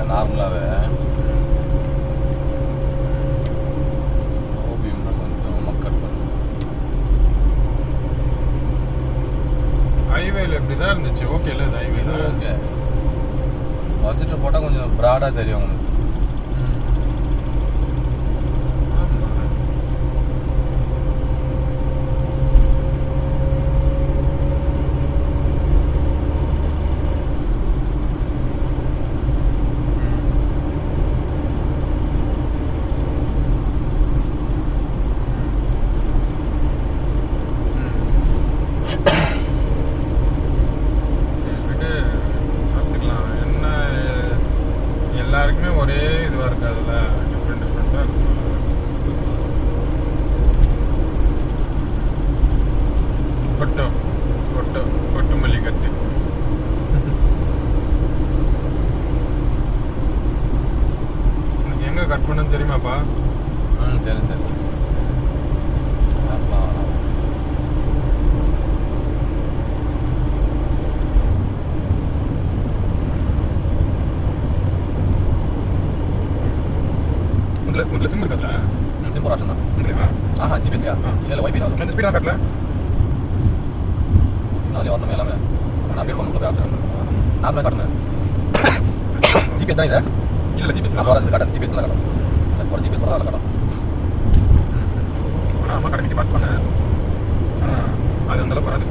நார்மலாகவே ஓபிஎம்னா கொஞ்சம் மக்கள் ஹைவேல இப்படிதான் இருந்துச்சு. ஓகே இல்லை இது ஹைவே தான். ஓகே பட்ஜெட்டை போட்டால் கொஞ்சம் ப்ராடாக தெரியும் உங்களுக்கு. எல்லாருக்குமே ஒரே இதுவாக இருக்காதுல்ல, டிஃப்ரெண்ட் டிஃப்ரெண்ட்டாக இருக்கும். கொட்டு மல்லி கட்டு உனக்கு எங்கே கட் பண்ணன்னு தெரியுமாப்பா? சரி சரி. உங்களை சிம் இருக்காதுல்ல? சிம் ஒரு ஆப்ஷன் தான். ஆஹா ஜிபிஎஸ்யா இல்லை வைஃபை தான். எந்த ஸ்பீடாக காட்டல? நாளே வரணும் எல்லாமே. நான் அப்டேட் பண்ண போய் ஆப்ஷன் நார்மலாக காட்டுனேன். ஜிபிஎஸ் தான் இது. இல்லை ஜிபிஎஸ் அப்போ வரது காட்டாது. ஜிபிஎஸ் தான் காட்டும். ஒரு ஜிபிஎஸ் தான் காட்டும். ஆனால் அம்மா கடைக்கு பார்த்து பண்ணேன். ஆனால் அது அந்தளவுக்கு வராது.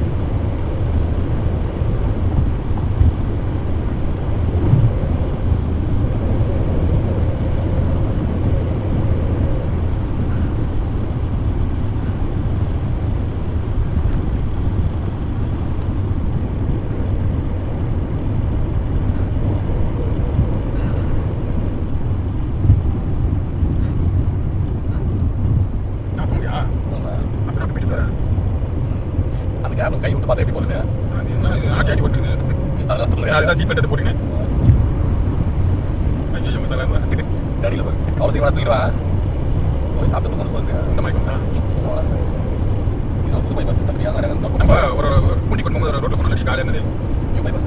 கை விட்டு பார்த்தா எப்படி போடுங்க? ஆட்டி போட்டுருங்க. அதுதான் சீட் பெல்ட் போட்டுங்க. ஐயோ மசாலா கடையில் போய் அவ்வளோ சீக்கிரம் தூக்கிடுவேன். போய் சாப்பிட்டு கொண்டு போகுது. இந்த மாதிரி புது பைபாஸ் நம்ம ஒரு கூட்டி கொண்டு போகும்போது ரோட்டில் போனோம். காலையில் இருந்தது நியூ பைபாஸ்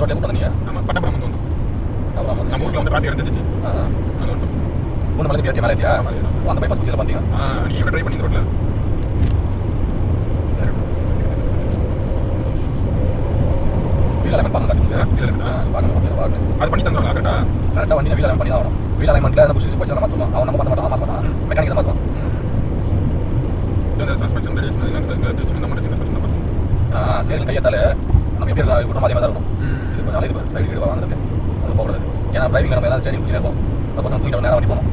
ரோட்டில் கூட்டம் நீங்க? ஆமாம் பட்டபுரம் வந்து வந்தோம். நம்ம ஊரில் வந்து பாட்டி இருந்துச்சு. அது வந்து 3 மணிக்கு பேட்டி மேலே ஏற்றியா? அந்த பைபாஸ் பிடிச்சல பார்த்தீங்க? நீங்கள் ட்ரை பண்ணி ரோட்டில் அது பண்ணி தந்துடுவாங்க. கரெக்டாக வண்டி வீல் அலைன் பண்ணி தான் வரும். வீல் அலைன்மெண்ட்டில் அந்த புஷ் போச்சு நம்ம சொல்லுவோம். அவன் நம்ம பார்த்து மாற்ற மாட்டான். மெக்கானிக் தான் மாற்றுவான். சஸ்பென்ஷன் ஸ்டேரிங் கையத்தாலே நம்ம எப்படி இருக்கோம் அதே மாதிரி தான் இருக்கும். இது கொஞ்சம் அலைது சைடு கீழே வாங்கிட்டு அது போகிறது. ஏன்னா டிரைவிங் நம்ம எல்லாம் ஸ்டேரிங் பிடிச்சிட்டே இருப்போம். அந்த பசங்க தூக்கிட்டு நேரம் வண்டி போகணும்.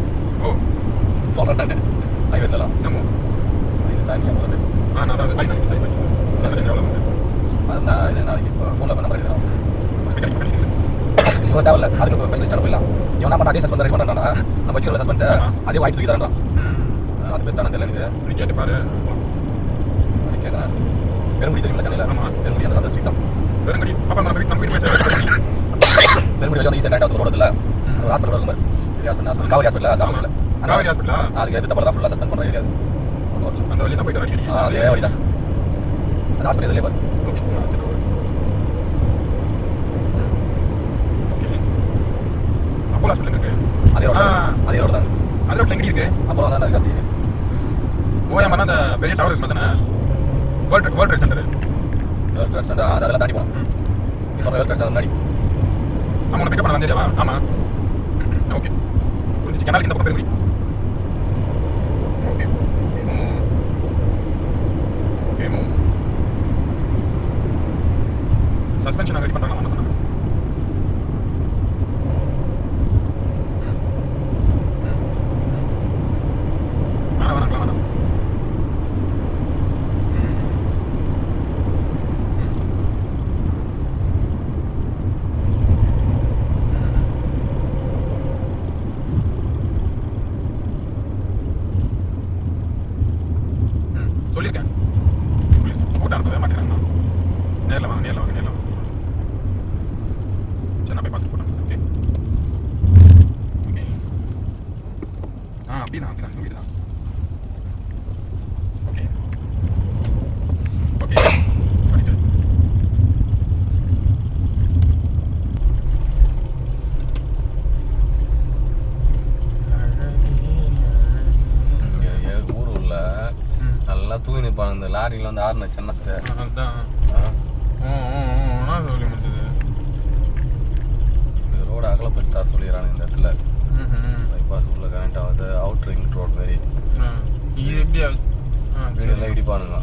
சொல்கிறேன் ஹைவேஸ் எல்லாம் இது தனியாக போகிறது. அதுதான் இது நாளைக்கு இப்போ ஃபோனில் பண்ண மாதிரி இருக்கிறோம். இவன் தேவையில்ல, அதுக்கு ஸ்பெஷலிஸ்டாக போயிடலாம். இவன் என்ன பண்ண அதே சஸ்பென்ஸ் ரெடி பண்ணுறான்னா நம்ம வச்சுக்கிற சஸ்பென்ஸை அதே வாய்ப்பு தூக்கி தரேன்றான். அது பெஸ்ட்டானது இல்லை எனக்கு. நீ கேட்டு பாரு. கேட்குறேன். பெருங்குடி தெரியுமா சென்னையில்? பெருங்குடி அந்த ஸ்ட்ரீட் தான். பெருங்குடி அப்போ நம்ம வீட்டு பெருங்குடி வந்து ஈஸியாக டேட்டாக ரோடு இல்லை. ஹாஸ்பிட்டல் இருக்கும் ஹாஸ்பிட்டல் காவேரி ஹாஸ்பிட்டல் அந்த ஹாஸ்பிட்டல் காவேரி ஹாஸ்பிட்டலா? அதுக்கு எடுத்து தப்பா தான் ஃபுல்லாக சஸ்பெண்ட் பண்ணுற ஏரியா. அந்த வழி தான் போயிட்டு வரீங்க? அதே வழி தான். அந்த ஹாஸ்பிட்டல் இதிலே பாரு. ஓகே அப்போலோ ஹாஸ்பிட்டல் இருக்கு. அதே ரோடு தான். அது ரோட்டில் எங்கே இருக்கு? அப்போலோ தான் இருக்காது. ஓயாமல் அந்த பெரிய டவர் இருக்கு தானே? World trade centre. World trade centre அதெல்லாம் தாண்டி போகணும். நீ சொன்ன வேர்ல்ட் ட்ரேட் சென்டர் முன்னாடி. ஆமாம் பிக்கப் பண்ண வந்தேரியாவா? ஆமாம் ஓகே புரிஞ்சிச்சு. கனாலுக்கு இந்த பக்கம் Perungudi. Okay okay suspension ready பண்ணுறாங்க சொன்னாங்க. சொல்லியிருக்கேன் போட்டு அனுப்பவே மாட்டேங்கிறாங்க. நேரில் வாங்க சரி நான் போய் பார்த்துட்டு போட்டேன். ஓகே ஓகே அப்படிதான் வீடு தான். ஓகே ஓகே பண்ணிட்டு ஸ்டார்டிங்ல வந்து ஆறுன சின்னத்தை அதான் சொல்லி முடிஞ்சது. இந்த ரோடு அகலப்படுத்தா சொல்லிடுறாங்க இந்த இடத்துல. பைபாஸ் உள்ள கனெக்ட் ஆகுது, அவுட் ரிங் ரோட் மாதிரி இது எப்படி வீடெல்லாம் இடிப்பானுங்க.